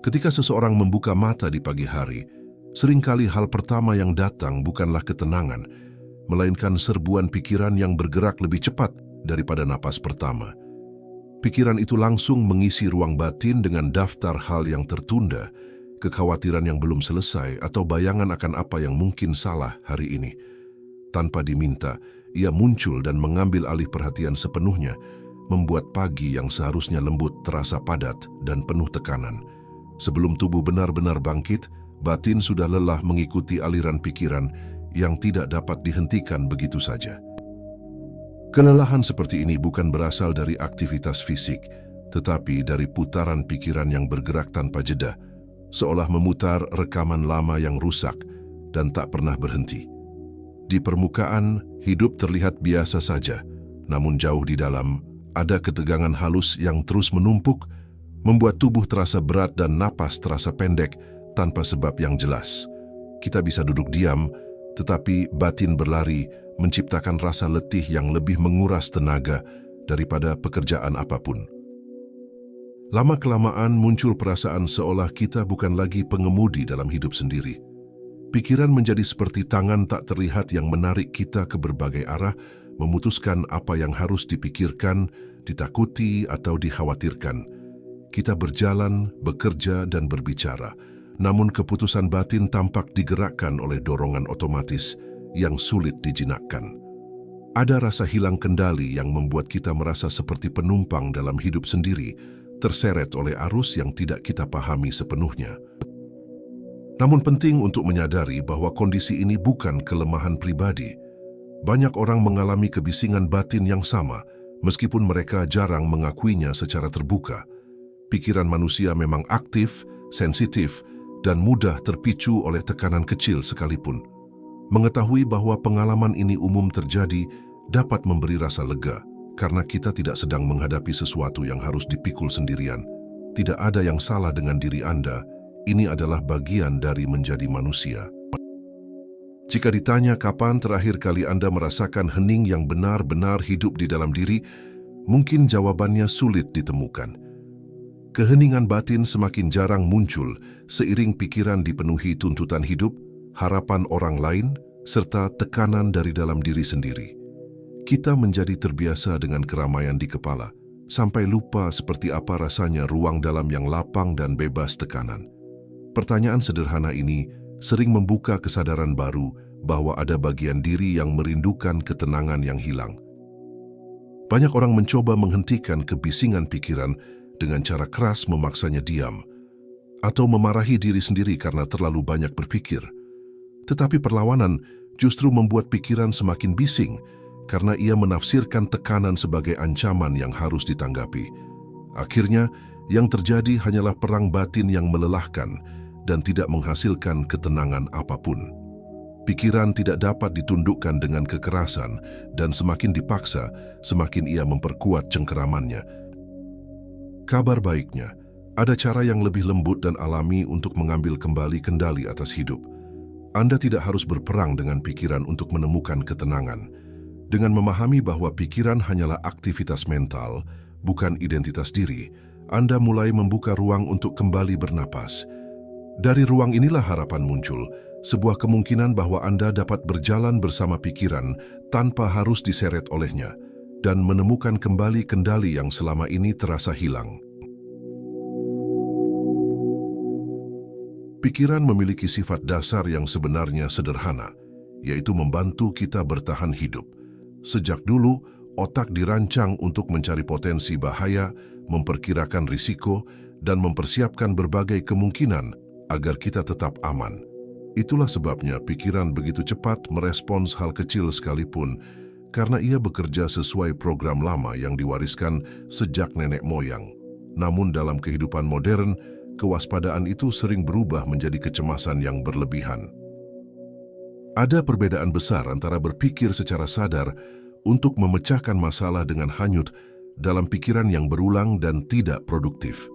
Ketika seseorang membuka mata di pagi hari, seringkali hal pertama yang datang bukanlah ketenangan, melainkan serbuan pikiran yang bergerak lebih cepat daripada napas pertama. Pikiran itu langsung mengisi ruang batin dengan daftar hal yang tertunda, kekhawatiran yang belum selesai, atau bayangan akan apa yang mungkin salah hari ini. Tanpa diminta, ia muncul dan mengambil alih perhatian sepenuhnya, membuat pagi yang seharusnya lembut terasa padat dan penuh tekanan. Sebelum tubuh benar-benar bangkit, batin sudah lelah mengikuti aliran pikiran yang tidak dapat dihentikan begitu saja. Kelelahan seperti ini bukan berasal dari aktivitas fisik, tetapi dari putaran pikiran yang bergerak tanpa jeda, seolah memutar rekaman lama yang rusak dan tak pernah berhenti. Di permukaan, hidup terlihat biasa saja, namun jauh di dalam, ada ketegangan halus yang terus menumpuk, membuat tubuh terasa berat dan napas terasa pendek tanpa sebab yang jelas. Kita bisa duduk diam, tetapi batin berlari, menciptakan rasa letih yang lebih menguras tenaga daripada pekerjaan apapun. Lama-kelamaan muncul perasaan seolah kita bukan lagi pengemudi dalam hidup sendiri. Pikiran menjadi seperti tangan tak terlihat yang menarik kita ke berbagai arah, memutuskan apa yang harus dipikirkan, ditakuti, atau dikhawatirkan. Kita berjalan, bekerja, dan berbicara, namun keputusan batin tampak digerakkan oleh dorongan otomatis yang sulit dijinakkan. Ada rasa hilang kendali yang membuat kita merasa seperti penumpang dalam hidup sendiri, terseret oleh arus yang tidak kita pahami sepenuhnya. Namun penting untuk menyadari bahwa kondisi ini bukan kelemahan pribadi. Banyak orang mengalami kebisingan batin yang sama, meskipun mereka jarang mengakuinya secara terbuka. Pikiran manusia memang aktif, sensitif, dan mudah terpicu oleh tekanan kecil sekalipun. Mengetahui bahwa pengalaman ini umum terjadi dapat memberi rasa lega, karena kita tidak sedang menghadapi sesuatu yang harus dipikul sendirian. Tidak ada yang salah dengan diri Anda, ini adalah bagian dari menjadi manusia. Jika ditanya kapan terakhir kali Anda merasakan hening yang benar-benar hidup di dalam diri, mungkin jawabannya sulit ditemukan. Keheningan batin semakin jarang muncul seiring pikiran dipenuhi tuntutan hidup, harapan orang lain, serta tekanan dari dalam diri sendiri. Kita menjadi terbiasa dengan keramaian di kepala, sampai lupa seperti apa rasanya ruang dalam yang lapang dan bebas tekanan. Pertanyaan sederhana ini sering membuka kesadaran baru bahwa ada bagian diri yang merindukan ketenangan yang hilang. Banyak orang mencoba menghentikan kebisingan pikiran dengan cara keras memaksanya diam, atau memarahi diri sendiri karena terlalu banyak berpikir. Tetapi perlawanan justru membuat pikiran semakin bising, karena ia menafsirkan tekanan sebagai ancaman yang harus ditanggapi. Akhirnya, yang terjadi hanyalah perang batin yang melelahkan dan tidak menghasilkan ketenangan apapun. Pikiran tidak dapat ditundukkan dengan kekerasan, dan semakin dipaksa, semakin ia memperkuat cengkeramannya. Kabar baiknya, ada cara yang lebih lembut dan alami untuk mengambil kembali kendali atas hidup. Anda tidak harus berperang dengan pikiran untuk menemukan ketenangan. Dengan memahami bahwa pikiran hanyalah aktivitas mental, bukan identitas diri, Anda mulai membuka ruang untuk kembali bernapas. Dari ruang inilah harapan muncul, sebuah kemungkinan bahwa Anda dapat berjalan bersama pikiran tanpa harus diseret olehnya, dan menemukan kembali kendali yang selama ini terasa hilang. Pikiran memiliki sifat dasar yang sebenarnya sederhana, yaitu membantu kita bertahan hidup. Sejak dulu, otak dirancang untuk mencari potensi bahaya, memperkirakan risiko, dan mempersiapkan berbagai kemungkinan agar kita tetap aman. Itulah sebabnya pikiran begitu cepat merespons hal kecil sekalipun, karena ia bekerja sesuai program lama yang diwariskan sejak nenek moyang. Namun dalam kehidupan modern, kewaspadaan itu sering berubah menjadi kecemasan yang berlebihan. Ada perbedaan besar antara berpikir secara sadar untuk memecahkan masalah dengan hanyut dalam pikiran yang berulang dan tidak produktif.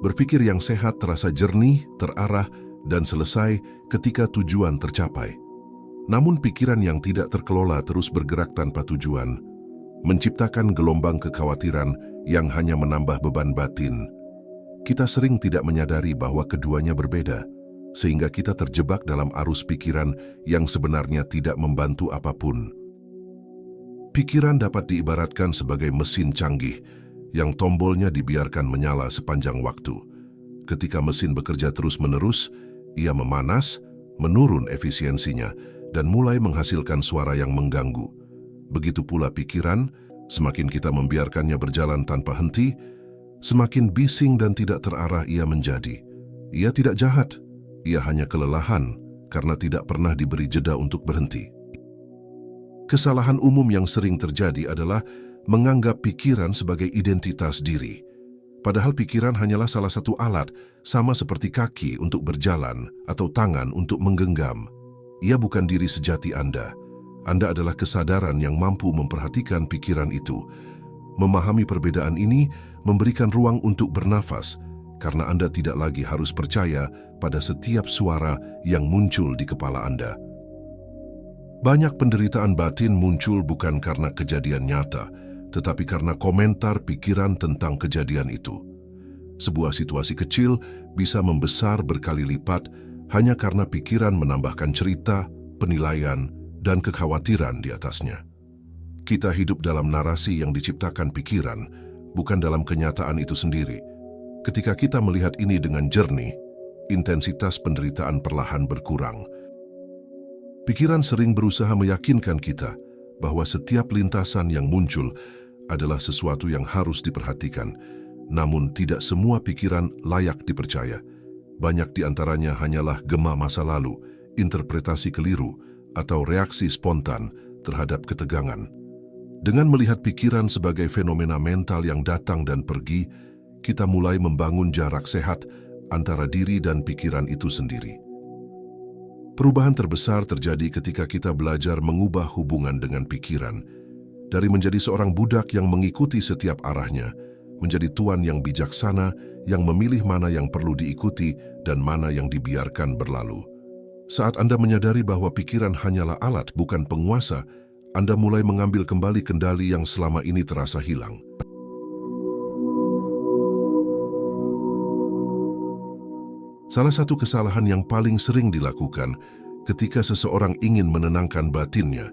Berpikir yang sehat terasa jernih, terarah, dan selesai ketika tujuan tercapai. Namun pikiran yang tidak terkelola terus bergerak tanpa tujuan, menciptakan gelombang kekhawatiran yang hanya menambah beban batin. Kita sering tidak menyadari bahwa keduanya berbeda, sehingga kita terjebak dalam arus pikiran yang sebenarnya tidak membantu apapun. Pikiran dapat diibaratkan sebagai mesin canggih yang tombolnya dibiarkan menyala sepanjang waktu. Ketika mesin bekerja terus-menerus, ia memanas, menurun efisiensinya, dan mulai menghasilkan suara yang mengganggu. Begitu pula pikiran, semakin kita membiarkannya berjalan tanpa henti, semakin bising dan tidak terarah ia menjadi. Ia tidak jahat, ia hanya kelelahan karena tidak pernah diberi jeda untuk berhenti. Kesalahan umum yang sering terjadi adalah menganggap pikiran sebagai identitas diri. Padahal pikiran hanyalah salah satu alat, sama seperti kaki untuk berjalan atau tangan untuk menggenggam. Ia bukan diri sejati Anda. Anda adalah kesadaran yang mampu memperhatikan pikiran itu. Memahami perbedaan ini memberikan ruang untuk bernafas, karena Anda tidak lagi harus percaya pada setiap suara yang muncul di kepala Anda. Banyak penderitaan batin muncul bukan karena kejadian nyata, tetapi karena komentar pikiran tentang kejadian itu. Sebuah situasi kecil bisa membesar berkali lipat hanya karena pikiran menambahkan cerita, penilaian, dan kekhawatiran di atasnya. Kita hidup dalam narasi yang diciptakan pikiran, bukan dalam kenyataan itu sendiri. Ketika kita melihat ini dengan jernih, intensitas penderitaan perlahan berkurang. Pikiran sering berusaha meyakinkan kita bahwa setiap lintasan yang muncul adalah sesuatu yang harus diperhatikan, namun tidak semua pikiran layak dipercaya. Banyak di antaranya hanyalah gema masa lalu, interpretasi keliru, atau reaksi spontan terhadap ketegangan. Dengan melihat pikiran sebagai fenomena mental yang datang dan pergi, kita mulai membangun jarak sehat antara diri dan pikiran itu sendiri. Perubahan terbesar terjadi ketika kita belajar mengubah hubungan dengan pikiran, dari menjadi seorang budak yang mengikuti setiap arahnya, menjadi tuan yang bijaksana yang memilih mana yang perlu diikuti dan mana yang dibiarkan berlalu. Saat Anda menyadari bahwa pikiran hanyalah alat, bukan penguasa, Anda mulai mengambil kembali kendali yang selama ini terasa hilang. Salah satu kesalahan yang paling sering dilakukan ketika seseorang ingin menenangkan batinnya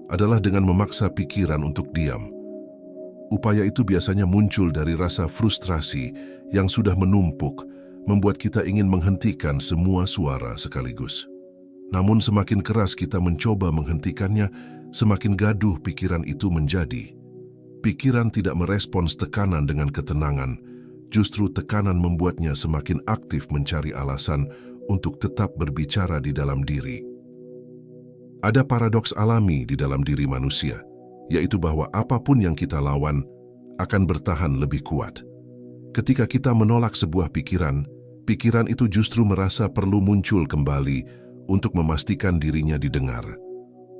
adalah dengan memaksa pikiran untuk diam. Upaya itu biasanya muncul dari rasa frustrasi yang sudah menumpuk, membuat kita ingin menghentikan semua suara sekaligus. Namun semakin keras kita mencoba menghentikannya, semakin gaduh pikiran itu menjadi. Pikiran tidak merespons tekanan dengan ketenangan, justru tekanan membuatnya semakin aktif mencari alasan untuk tetap berbicara di dalam diri. Ada paradoks alami di dalam diri manusia, yaitu bahwa apapun yang kita lawan akan bertahan lebih kuat. Ketika kita menolak sebuah pikiran, pikiran itu justru merasa perlu muncul kembali untuk memastikan dirinya didengar.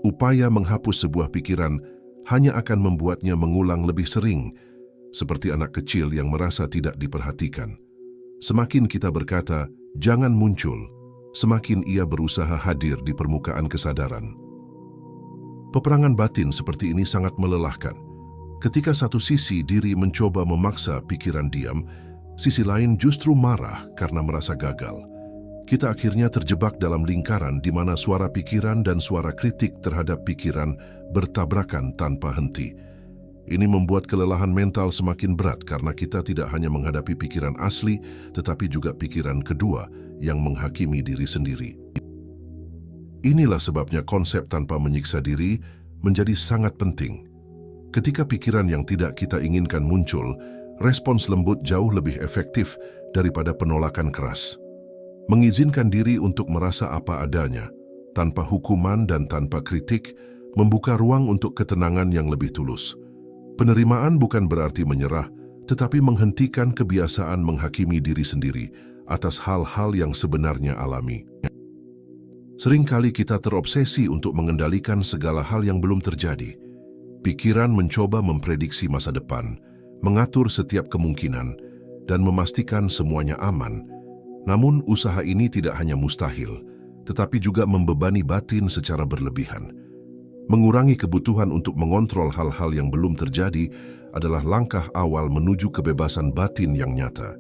Upaya menghapus sebuah pikiran hanya akan membuatnya mengulang lebih sering, seperti anak kecil yang merasa tidak diperhatikan. Semakin kita berkata, "Jangan muncul," semakin ia berusaha hadir di permukaan kesadaran. Peperangan batin seperti ini sangat melelahkan. Ketika satu sisi diri mencoba memaksa pikiran diam, sisi lain justru marah karena merasa gagal. Kita akhirnya terjebak dalam lingkaran di mana suara pikiran dan suara kritik terhadap pikiran bertabrakan tanpa henti. Ini membuat kelelahan mental semakin berat karena kita tidak hanya menghadapi pikiran asli, tetapi juga pikiran kedua yang menghakimi diri sendiri. Inilah sebabnya konsep tanpa menyiksa diri menjadi sangat penting. Ketika pikiran yang tidak kita inginkan muncul, respons lembut jauh lebih efektif daripada penolakan keras. Mengizinkan diri untuk merasa apa adanya, tanpa hukuman dan tanpa kritik, membuka ruang untuk ketenangan yang lebih tulus. Penerimaan bukan berarti menyerah, tetapi menghentikan kebiasaan menghakimi diri sendiri atas hal-hal yang sebenarnya alami. Seringkali kita terobsesi untuk mengendalikan segala hal yang belum terjadi. Pikiran mencoba memprediksi masa depan, mengatur setiap kemungkinan, dan memastikan semuanya aman. Namun usaha ini tidak hanya mustahil, tetapi juga membebani batin secara berlebihan. Mengurangi kebutuhan untuk mengontrol hal-hal yang belum terjadi adalah langkah awal menuju kebebasan batin yang nyata.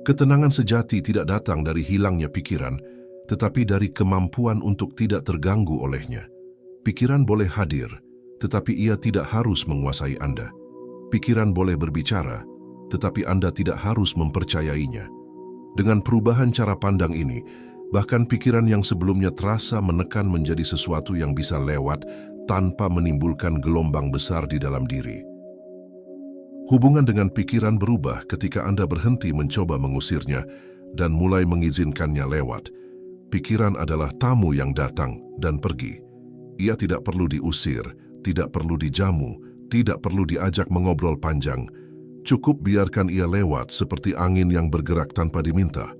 Ketenangan sejati tidak datang dari hilangnya pikiran, tetapi dari kemampuan untuk tidak terganggu olehnya. Pikiran boleh hadir, tetapi ia tidak harus menguasai Anda. Pikiran boleh berbicara, tetapi Anda tidak harus mempercayainya. Dengan perubahan cara pandang ini, bahkan pikiran yang sebelumnya terasa menekan menjadi sesuatu yang bisa lewat tanpa menimbulkan gelombang besar di dalam diri. Hubungan dengan pikiran berubah ketika Anda berhenti mencoba mengusirnya dan mulai mengizinkannya lewat. Pikiran adalah tamu yang datang dan pergi. Ia tidak perlu diusir, tidak perlu dijamu, tidak perlu diajak mengobrol panjang. Cukup biarkan ia lewat seperti angin yang bergerak tanpa diminta.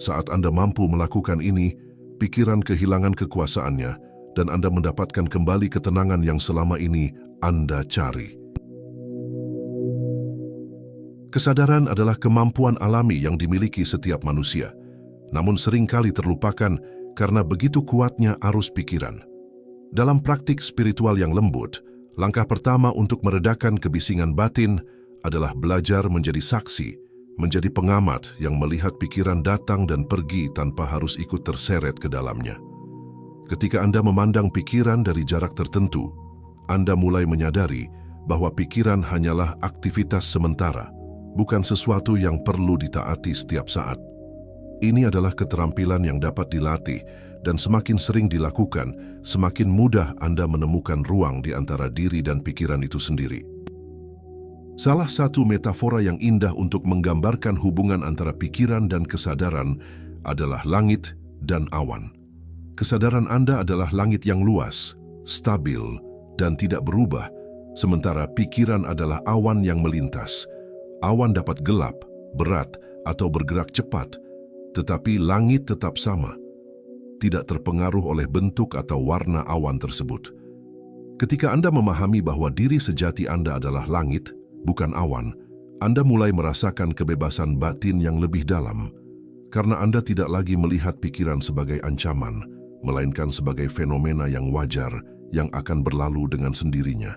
Saat Anda mampu melakukan ini, pikiran kehilangan kekuasaannya dan Anda mendapatkan kembali ketenangan yang selama ini Anda cari. Kesadaran adalah kemampuan alami yang dimiliki setiap manusia, namun seringkali terlupakan karena begitu kuatnya arus pikiran. Dalam praktik spiritual yang lembut, langkah pertama untuk meredakan kebisingan batin adalah belajar menjadi saksi, menjadi pengamat yang melihat pikiran datang dan pergi tanpa harus ikut terseret ke dalamnya. Ketika Anda memandang pikiran dari jarak tertentu, Anda mulai menyadari bahwa pikiran hanyalah aktivitas sementara, bukan sesuatu yang perlu ditaati setiap saat. Ini adalah keterampilan yang dapat dilatih dan semakin sering dilakukan, semakin mudah Anda menemukan ruang di antara diri dan pikiran itu sendiri. Salah satu metafora yang indah untuk menggambarkan hubungan antara pikiran dan kesadaran adalah langit dan awan. Kesadaran Anda adalah langit yang luas, stabil, dan tidak berubah, sementara pikiran adalah awan yang melintas. Awan dapat gelap, berat, atau bergerak cepat, tetapi langit tetap sama, tidak terpengaruh oleh bentuk atau warna awan tersebut. Ketika Anda memahami bahwa diri sejati Anda adalah langit, bukan awan, Anda mulai merasakan kebebasan batin yang lebih dalam, karena Anda tidak lagi melihat pikiran sebagai ancaman, melainkan sebagai fenomena yang wajar yang akan berlalu dengan sendirinya.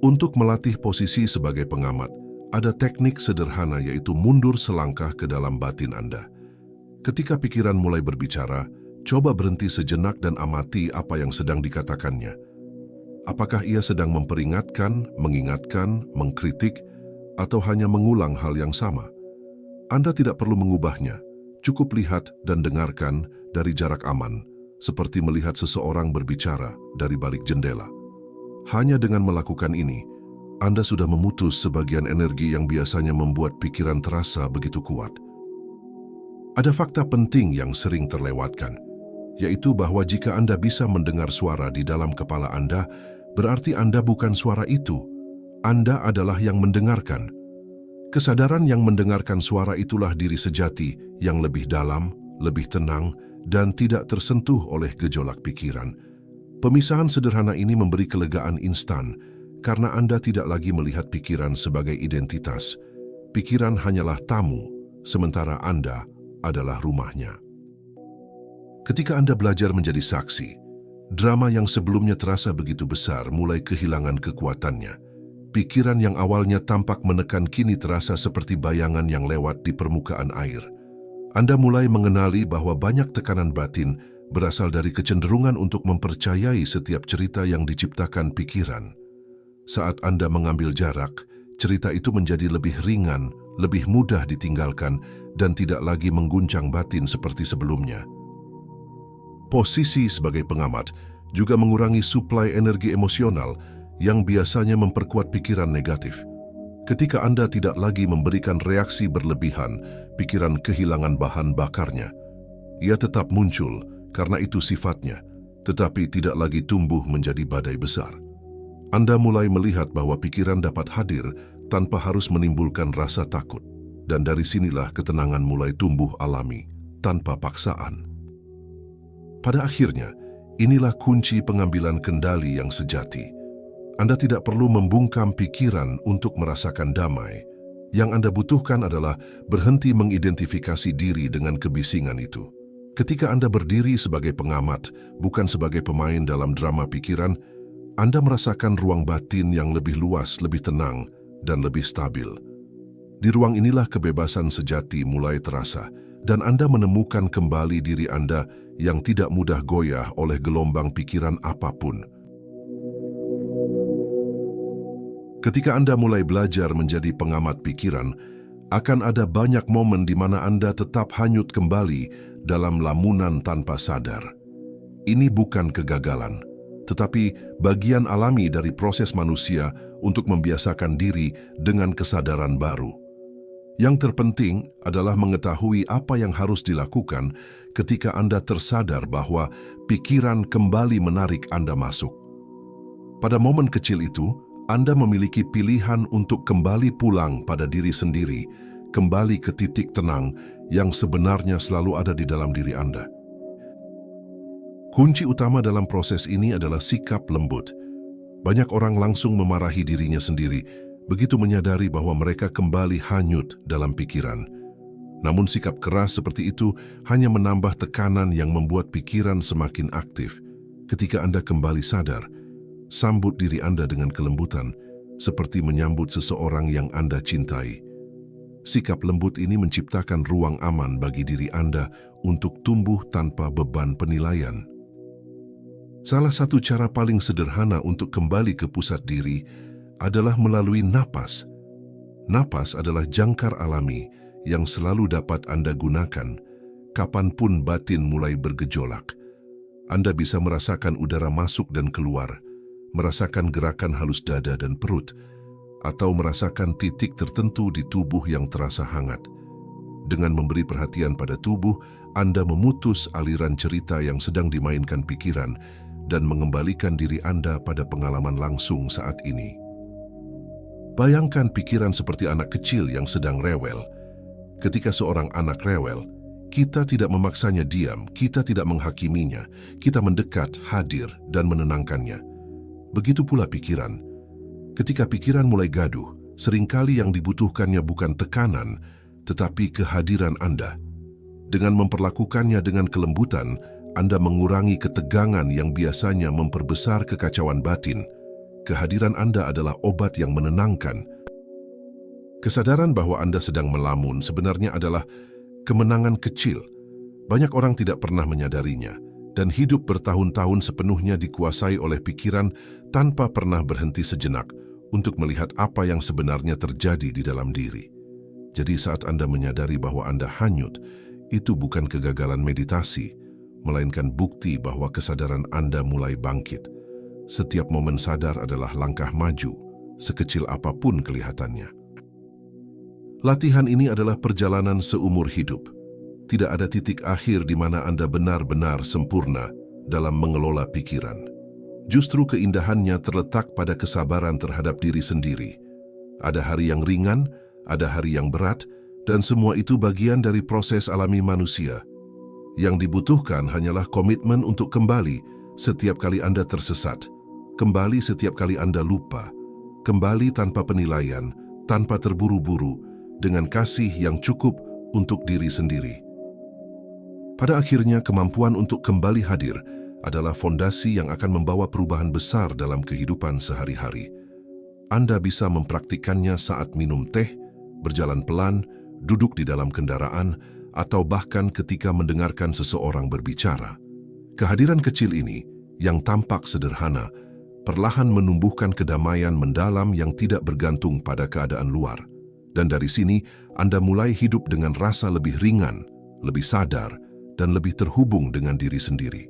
Untuk melatih posisi sebagai pengamat, ada teknik sederhana yaitu mundur selangkah ke dalam batin Anda. Ketika pikiran mulai berbicara, coba berhenti sejenak dan amati apa yang sedang dikatakannya. Apakah ia sedang memperingatkan, mengingatkan, mengkritik, atau hanya mengulang hal yang sama? Anda tidak perlu mengubahnya, cukup lihat dan dengarkan dari jarak aman, seperti melihat seseorang berbicara dari balik jendela. Hanya dengan melakukan ini, Anda sudah memutus sebagian energi yang biasanya membuat pikiran terasa begitu kuat. Ada fakta penting yang sering terlewatkan, yaitu bahwa jika Anda bisa mendengar suara di dalam kepala Anda, berarti Anda bukan suara itu. Anda adalah yang mendengarkan. Kesadaran yang mendengarkan suara itulah diri sejati yang lebih dalam, lebih tenang, dan tidak tersentuh oleh gejolak pikiran. Pemisahan sederhana ini memberi kelegaan instan, karena Anda tidak lagi melihat pikiran sebagai identitas. Pikiran hanyalah tamu, sementara Anda adalah rumahnya. Ketika Anda belajar menjadi saksi, drama yang sebelumnya terasa begitu besar mulai kehilangan kekuatannya. Pikiran yang awalnya tampak menekan kini terasa seperti bayangan yang lewat di permukaan air. Anda mulai mengenali bahwa banyak tekanan batin berasal dari kecenderungan untuk mempercayai setiap cerita yang diciptakan pikiran. Saat Anda mengambil jarak, cerita itu menjadi lebih ringan, lebih mudah ditinggalkan, dan tidak lagi mengguncang batin seperti sebelumnya. Posisi sebagai pengamat juga mengurangi suplai energi emosional yang biasanya memperkuat pikiran negatif. Ketika Anda tidak lagi memberikan reaksi berlebihan, pikiran kehilangan bahan bakarnya. Ia tetap muncul karena itu sifatnya, tetapi tidak lagi tumbuh menjadi badai besar. Anda mulai melihat bahwa pikiran dapat hadir tanpa harus menimbulkan rasa takut, dan dari sinilah ketenangan mulai tumbuh alami, tanpa paksaan. Pada akhirnya, inilah kunci pengambilan kendali yang sejati. Anda tidak perlu membungkam pikiran untuk merasakan damai. Yang Anda butuhkan adalah berhenti mengidentifikasi diri dengan kebisingan itu. Ketika Anda berdiri sebagai pengamat, bukan sebagai pemain dalam drama pikiran, Anda merasakan ruang batin yang lebih luas, lebih tenang, dan lebih stabil. Di ruang inilah kebebasan sejati mulai terasa, dan Anda menemukan kembali diri Anda yang tidak mudah goyah oleh gelombang pikiran apapun. Ketika Anda mulai belajar menjadi pengamat pikiran, akan ada banyak momen di mana Anda tetap hanyut kembali dalam lamunan tanpa sadar. Ini bukan kegagalan, tetapi bagian alami dari proses manusia untuk membiasakan diri dengan kesadaran baru. Yang terpenting adalah mengetahui apa yang harus dilakukan ketika Anda tersadar bahwa pikiran kembali menarik Anda masuk. Pada momen kecil itu, Anda memiliki pilihan untuk kembali pulang pada diri sendiri, kembali ke titik tenang yang sebenarnya selalu ada di dalam diri Anda. Kunci utama dalam proses ini adalah sikap lembut. Banyak orang langsung memarahi dirinya sendiri, begitu menyadari bahwa mereka kembali hanyut dalam pikiran. Namun sikap keras seperti itu hanya menambah tekanan yang membuat pikiran semakin aktif. Ketika Anda kembali sadar, sambut diri Anda dengan kelembutan, seperti menyambut seseorang yang Anda cintai. Sikap lembut ini menciptakan ruang aman bagi diri Anda untuk tumbuh tanpa beban penilaian. Salah satu cara paling sederhana untuk kembali ke pusat diri adalah melalui napas. Napas adalah jangkar alami yang selalu dapat Anda gunakan kapanpun batin mulai bergejolak. Anda bisa merasakan udara masuk dan keluar, merasakan gerakan halus dada dan perut, atau merasakan titik tertentu di tubuh yang terasa hangat. Dengan memberi perhatian pada tubuh, Anda memutus aliran cerita yang sedang dimainkan pikiran dan mengembalikan diri Anda pada pengalaman langsung saat ini. Bayangkan pikiran seperti anak kecil yang sedang rewel. Ketika seorang anak rewel, kita tidak memaksanya diam, kita tidak menghakiminya, kita mendekat, hadir, dan menenangkannya. Begitu pula pikiran. Ketika pikiran mulai gaduh, seringkali yang dibutuhkannya bukan tekanan, tetapi kehadiran Anda. Dengan memperlakukannya dengan kelembutan, Anda mengurangi ketegangan yang biasanya memperbesar kekacauan batin. Kehadiran Anda adalah obat yang menenangkan. Kesadaran bahwa Anda sedang melamun sebenarnya adalah kemenangan kecil. Banyak orang tidak pernah menyadarinya, dan hidup bertahun-tahun sepenuhnya dikuasai oleh pikiran tanpa pernah berhenti sejenak untuk melihat apa yang sebenarnya terjadi di dalam diri. Jadi saat Anda menyadari bahwa Anda hanyut, itu bukan kegagalan meditasi, melainkan bukti bahwa kesadaran Anda mulai bangkit. Setiap momen sadar adalah langkah maju, sekecil apapun kelihatannya. Latihan ini adalah perjalanan seumur hidup. Tidak ada titik akhir di mana Anda benar-benar sempurna dalam mengelola pikiran. Justru keindahannya terletak pada kesabaran terhadap diri sendiri. Ada hari yang ringan, ada hari yang berat, dan semua itu bagian dari proses alami manusia. Yang dibutuhkan hanyalah komitmen untuk kembali setiap kali Anda tersesat, kembali setiap kali Anda lupa, kembali tanpa penilaian, tanpa terburu-buru, dengan kasih yang cukup untuk diri sendiri. Pada akhirnya, kemampuan untuk kembali hadir adalah fondasi yang akan membawa perubahan besar dalam kehidupan sehari-hari. Anda bisa mempraktikkannya saat minum teh, berjalan pelan, duduk di dalam kendaraan, atau bahkan ketika mendengarkan seseorang berbicara. Kehadiran kecil ini, yang tampak sederhana, perlahan menumbuhkan kedamaian mendalam yang tidak bergantung pada keadaan luar. Dan dari sini, Anda mulai hidup dengan rasa lebih ringan, lebih sadar, dan lebih terhubung dengan diri sendiri.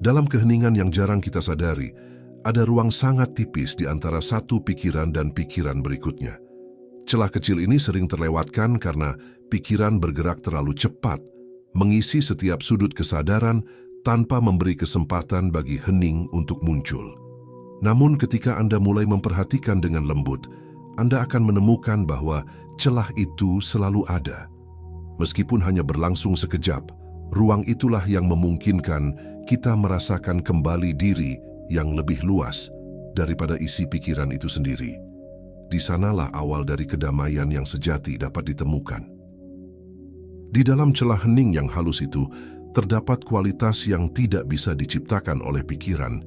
Dalam keheningan yang jarang kita sadari, ada ruang sangat tipis di antara satu pikiran dan pikiran berikutnya. Celah kecil ini sering terlewatkan karena pikiran bergerak terlalu cepat, mengisi setiap sudut kesadaran tanpa memberi kesempatan bagi hening untuk muncul. Namun ketika Anda mulai memperhatikan dengan lembut, Anda akan menemukan bahwa celah itu selalu ada. Meskipun hanya berlangsung sekejap, ruang itulah yang memungkinkan kita merasakan kembali diri yang lebih luas daripada isi pikiran itu sendiri. Di sanalah awal dari kedamaian yang sejati dapat ditemukan. Di dalam celah hening yang halus itu, terdapat kualitas yang tidak bisa diciptakan oleh pikiran.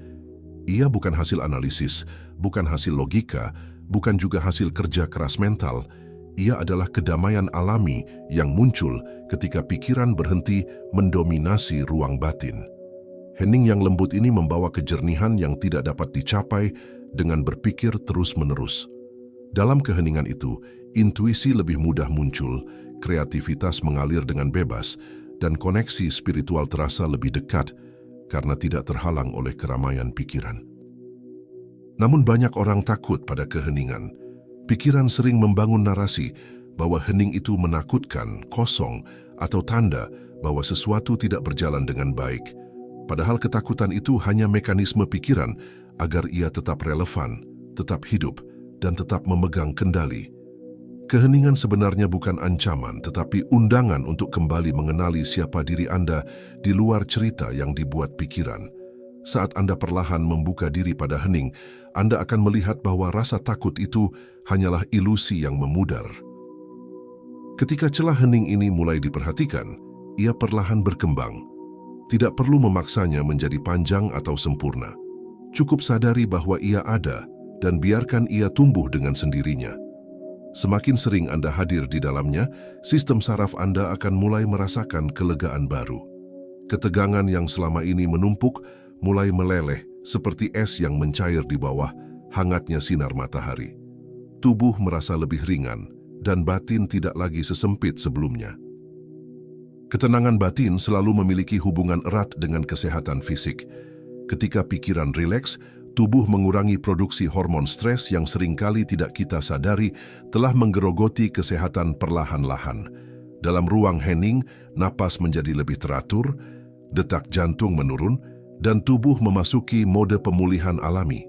Ia bukan hasil analisis, bukan hasil logika, bukan juga hasil kerja keras mental. Ia adalah kedamaian alami yang muncul ketika pikiran berhenti mendominasi ruang batin. Hening yang lembut ini membawa kejernihan yang tidak dapat dicapai dengan berpikir terus-menerus. Dalam keheningan itu, intuisi lebih mudah muncul, kreativitas mengalir dengan bebas, dan koneksi spiritual terasa lebih dekat karena tidak terhalang oleh keramaian pikiran. Namun banyak orang takut pada keheningan. Pikiran sering membangun narasi bahwa hening itu menakutkan, kosong, atau tanda bahwa sesuatu tidak berjalan dengan baik. Padahal ketakutan itu hanya mekanisme pikiran agar ia tetap relevan, tetap hidup, dan tetap memegang kendali. Keheningan sebenarnya bukan ancaman, tetapi undangan untuk kembali mengenali siapa diri Anda di luar cerita yang dibuat pikiran. Saat Anda perlahan membuka diri pada hening, Anda akan melihat bahwa rasa takut itu hanyalah ilusi yang memudar. Ketika celah hening ini mulai diperhatikan, ia perlahan berkembang. Tidak perlu memaksanya menjadi panjang atau sempurna. Cukup sadari bahwa ia ada dan biarkan ia tumbuh dengan sendirinya. Semakin sering Anda hadir di dalamnya, sistem saraf Anda akan mulai merasakan kelegaan baru. Ketegangan yang selama ini menumpuk mulai meleleh seperti es yang mencair di bawah hangatnya sinar matahari. Tubuh merasa lebih ringan dan batin tidak lagi sesempit sebelumnya. Ketenangan batin selalu memiliki hubungan erat dengan kesehatan fisik. Ketika pikiran rileks, tubuh mengurangi produksi hormon stres yang seringkali tidak kita sadari telah menggerogoti kesehatan perlahan-lahan. Dalam ruang hening, napas menjadi lebih teratur, detak jantung menurun, dan tubuh memasuki mode pemulihan alami.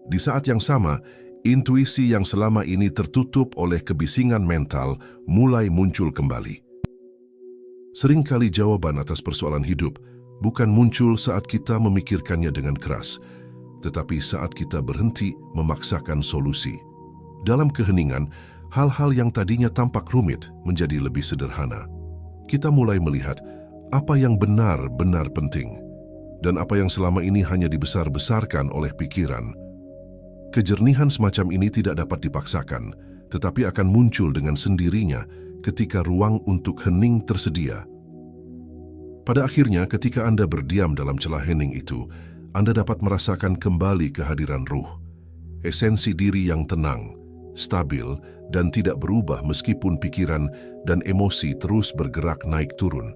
Di saat yang sama, intuisi yang selama ini tertutup oleh kebisingan mental mulai muncul kembali. Seringkali jawaban atas persoalan hidup bukan muncul saat kita memikirkannya dengan keras, tetapi saat kita berhenti memaksakan solusi. Dalam keheningan, hal-hal yang tadinya tampak rumit menjadi lebih sederhana. Kita mulai melihat apa yang benar-benar penting, dan apa yang selama ini hanya dibesar-besarkan oleh pikiran. Kejernihan semacam ini tidak dapat dipaksakan, tetapi akan muncul dengan sendirinya ketika ruang untuk hening tersedia. Pada akhirnya, ketika Anda berdiam dalam celah hening itu, Anda dapat merasakan kembali kehadiran ruh, esensi diri yang tenang, stabil, dan tidak berubah meskipun pikiran dan emosi terus bergerak naik turun.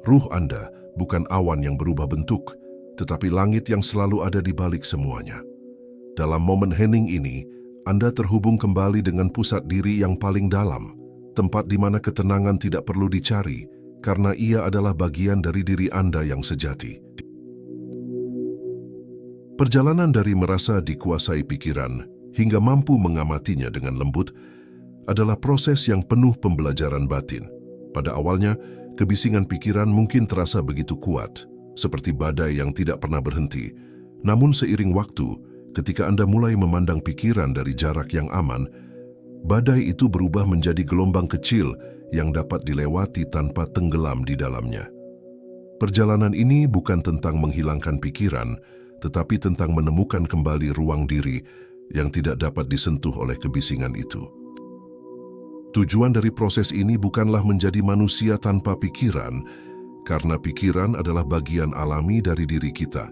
Ruh Anda bukan awan yang berubah bentuk, tetapi langit yang selalu ada di balik semuanya. Dalam momen hening ini, Anda terhubung kembali dengan pusat diri yang paling dalam, tempat di mana ketenangan tidak perlu dicari, karena ia adalah bagian dari diri Anda yang sejati. Perjalanan dari merasa dikuasai pikiran hingga mampu mengamatinya dengan lembut adalah proses yang penuh pembelajaran batin. Pada awalnya, kebisingan pikiran mungkin terasa begitu kuat, seperti badai yang tidak pernah berhenti. Namun seiring waktu, ketika Anda mulai memandang pikiran dari jarak yang aman, badai itu berubah menjadi gelombang kecil yang dapat dilewati tanpa tenggelam di dalamnya. Perjalanan ini bukan tentang menghilangkan pikiran, tetapi tentang menemukan kembali ruang diri yang tidak dapat disentuh oleh kebisingan itu. Tujuan dari proses ini bukanlah menjadi manusia tanpa pikiran, karena pikiran adalah bagian alami dari diri kita.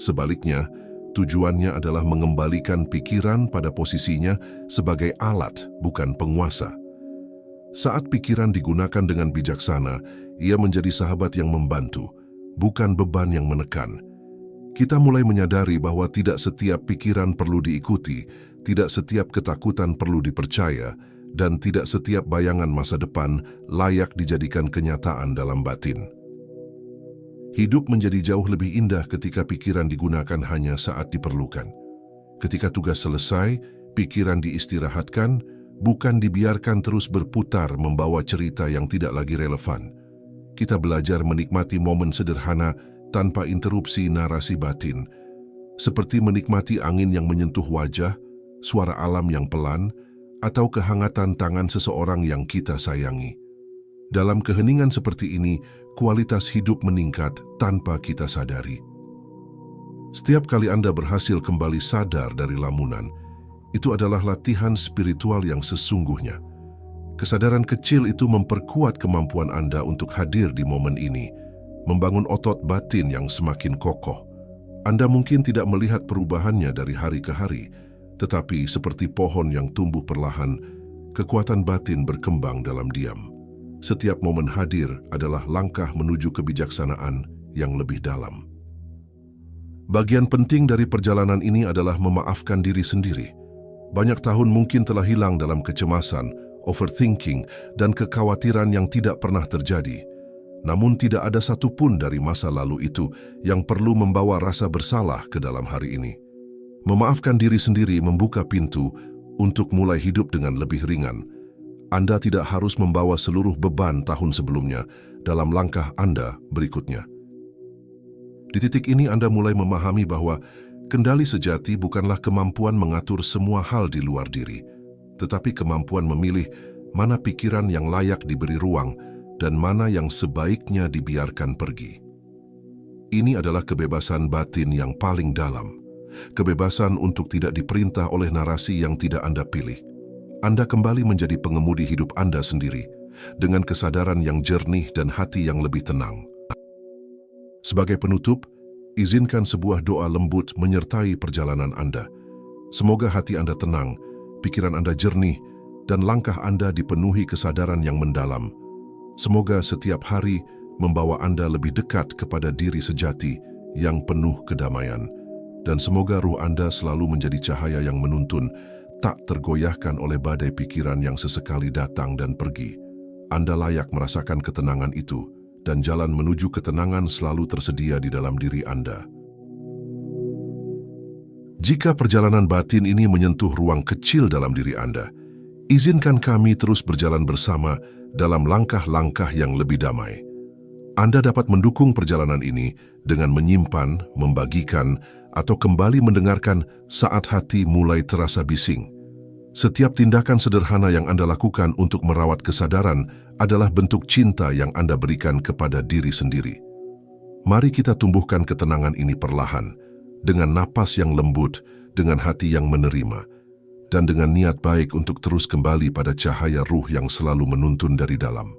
Sebaliknya, tujuannya adalah mengembalikan pikiran pada posisinya sebagai alat, bukan penguasa. Saat pikiran digunakan dengan bijaksana, ia menjadi sahabat yang membantu, bukan beban yang menekan. Kita mulai menyadari bahwa tidak setiap pikiran perlu diikuti, tidak setiap ketakutan perlu dipercaya, dan tidak setiap bayangan masa depan layak dijadikan kenyataan dalam batin. Hidup menjadi jauh lebih indah ketika pikiran digunakan hanya saat diperlukan. Ketika tugas selesai, pikiran diistirahatkan, bukan dibiarkan terus berputar membawa cerita yang tidak lagi relevan. Kita belajar menikmati momen sederhana tanpa interupsi narasi batin, seperti menikmati angin yang menyentuh wajah, suara alam yang pelan, atau kehangatan tangan seseorang yang kita sayangi. Dalam keheningan seperti ini, kualitas hidup meningkat tanpa kita sadari. Setiap kali Anda berhasil kembali sadar dari lamunan, Itu adalah latihan spiritual yang sesungguhnya. Kesadaran kecil itu memperkuat kemampuan Anda untuk hadir di momen ini, membangun otot batin yang semakin kokoh. Anda mungkin tidak melihat perubahannya dari hari ke hari, tetapi seperti pohon yang tumbuh perlahan, kekuatan batin berkembang dalam diam. Setiap momen hadir adalah langkah menuju kebijaksanaan yang lebih dalam. Bagian penting dari perjalanan ini adalah memaafkan diri sendiri. Banyak tahun mungkin telah hilang dalam kecemasan, overthinking, dan kekhawatiran yang tidak pernah terjadi. Namun tidak ada satupun dari masa lalu itu yang perlu membawa rasa bersalah ke dalam hari ini. Memaafkan diri sendiri membuka pintu untuk mulai hidup dengan lebih ringan. Anda tidak harus membawa seluruh beban tahun sebelumnya dalam langkah Anda berikutnya. Di titik ini Anda mulai memahami bahwa kendali sejati bukanlah kemampuan mengatur semua hal di luar diri, tetapi kemampuan memilih mana pikiran yang layak diberi ruang dan mana yang sebaiknya dibiarkan pergi. Ini adalah kebebasan batin yang paling dalam, kebebasan untuk tidak diperintah oleh narasi yang tidak Anda pilih. Anda kembali menjadi pengemudi hidup Anda sendiri, dengan kesadaran yang jernih dan hati yang lebih tenang. Sebagai penutup, izinkan sebuah doa lembut menyertai perjalanan Anda. Semoga hati Anda tenang, pikiran Anda jernih, dan langkah Anda dipenuhi kesadaran yang mendalam. Semoga setiap hari membawa Anda lebih dekat kepada diri sejati yang penuh kedamaian. Dan semoga ruh Anda selalu menjadi cahaya yang menuntun, tak tergoyahkan oleh badai pikiran yang sesekali datang dan pergi. Anda layak merasakan ketenangan itu, dan jalan menuju ketenangan selalu tersedia di dalam diri Anda. Jika perjalanan batin ini menyentuh ruang kecil dalam diri Anda, izinkan kami terus berjalan bersama dalam langkah-langkah yang lebih damai. Anda dapat mendukung perjalanan ini dengan menyimpan, membagikan, atau kembali mendengarkan saat hati mulai terasa bising. Setiap tindakan sederhana yang Anda lakukan untuk merawat kesadaran adalah bentuk cinta yang Anda berikan kepada diri sendiri. Mari kita tumbuhkan ketenangan ini perlahan, dengan napas yang lembut, dengan hati yang menerima, dan dengan niat baik untuk terus kembali pada cahaya ruh yang selalu menuntun dari dalam.